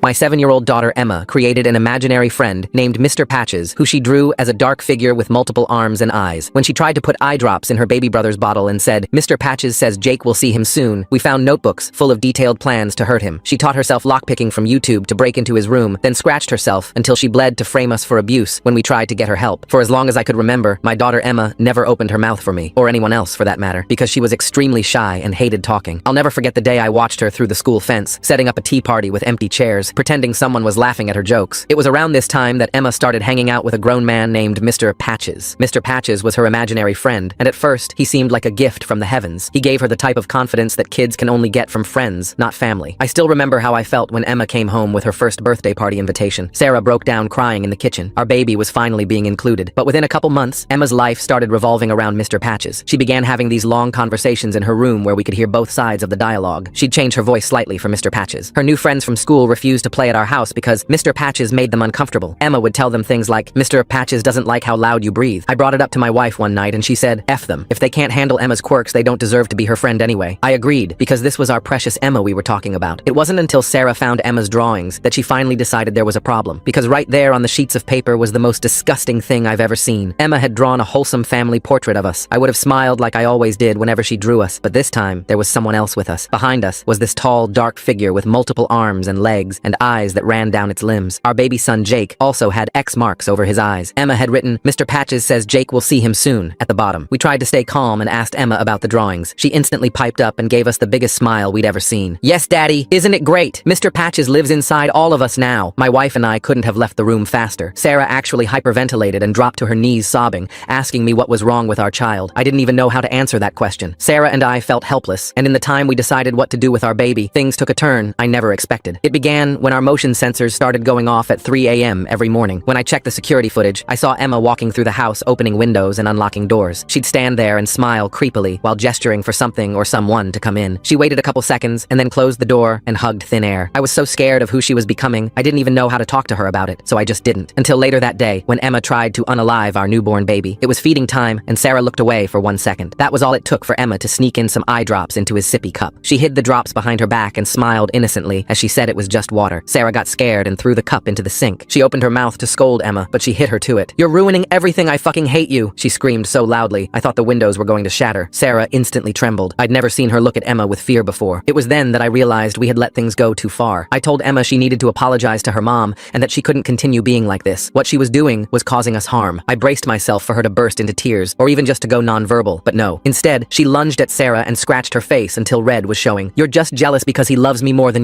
My 7-year-old daughter Emma created an imaginary friend named Mr. Patches, who she drew as a dark figure with multiple arms and eyes. When she tried to put eye drops in her baby brother's bottle and said, "Mr. Patches says Jake will see him soon," we found notebooks full of detailed plans to hurt him. She taught herself lockpicking from YouTube to break into his room, then scratched herself until she bled to frame us for abuse when we tried to get her help. For as long as I could remember, my daughter Emma never opened her mouth for me, or anyone else for that matter, because she was extremely shy and hated talking. I'll never forget the day I watched her through the school fence, setting up a tea party with empty chairs, pretending someone was laughing at her jokes. It was around this time that Emma started hanging out with a grown man named Mr. Patches. Mr. Patches was her imaginary friend, and at first, he seemed like a gift from the heavens. He gave her the type of confidence that kids can only get from friends, not family. I still remember how I felt when Emma came home with her first birthday party invitation. Sarah broke down crying in the kitchen. Our baby was finally being included. But within a couple months, Emma's life started revolving around Mr. Patches. She began having these long conversations in her room where we could hear both sides of the dialogue. She'd change her voice slightly for Mr. Patches. Her new friends from school refused to play at our house because Mr. Patches made them uncomfortable. Emma would tell them things like, "Mr. Patches doesn't like how loud you breathe." I brought it up to my wife one night and she said, "F them. If they can't handle Emma's quirks, they don't deserve to be her friend anyway." I agreed, because this was our precious Emma we were talking about. It wasn't until Sarah found Emma's drawings that she finally decided there was a problem, because right there on the sheets of paper was the most disgusting thing I've ever seen. Emma had drawn a wholesome family portrait of us. I would have smiled like I always did whenever she drew us, but this time there was someone else with us. Behind us was this tall, dark figure with multiple arms and legs and eyes that ran down its limbs. Our baby son Jake also had X marks over his eyes. Emma had written, "Mr. Patches says Jake will see him soon," at the bottom. We tried to stay calm and asked Emma about the drawings. She instantly piped up and gave us the biggest smile we'd ever seen. "Yes, Daddy, isn't it great? Mr. Patches lives inside all of us now." My wife and I couldn't have left the room faster. Sarah actually hyperventilated and dropped to her knees sobbing, asking me what was wrong with our child. I didn't even know how to answer that question. Sarah and I felt helpless, and in the time we decided what to do with our baby, things took a turn I never expected. It began when our motion sensors started going off at 3 a.m. every morning. When I checked the security footage, I saw Emma walking through the house, opening windows and unlocking doors. She'd stand there and smile creepily while gesturing for something or someone to come in. She waited a couple seconds and then closed the door and hugged thin air. I was so scared of who she was becoming, I didn't even know how to talk to her about it, so I just didn't. Until later that day, when Emma tried to unalive our newborn baby. It was feeding time, and Sarah looked away for 1 second. That was all it took for Emma to sneak in some eye drops into his sippy cup. She hid the drops behind her back and smiled innocently as she said it was just water. Sarah got scared and threw the cup into the sink. She opened her mouth to scold Emma, but she hit her to it. "You're ruining everything, I fucking hate you," she screamed so loudly I thought the windows were going to shatter. Sarah instantly trembled. I'd never seen her look at Emma with fear before. It was then that I realized we had let things go too far. I told Emma she needed to apologize to her mom and that she couldn't continue being like this. What she was doing was causing us harm. I braced myself for her to burst into tears, or even just to go nonverbal, but no. Instead, she lunged at Sarah and scratched her face until red was showing. "You're just jealous because he loves me more than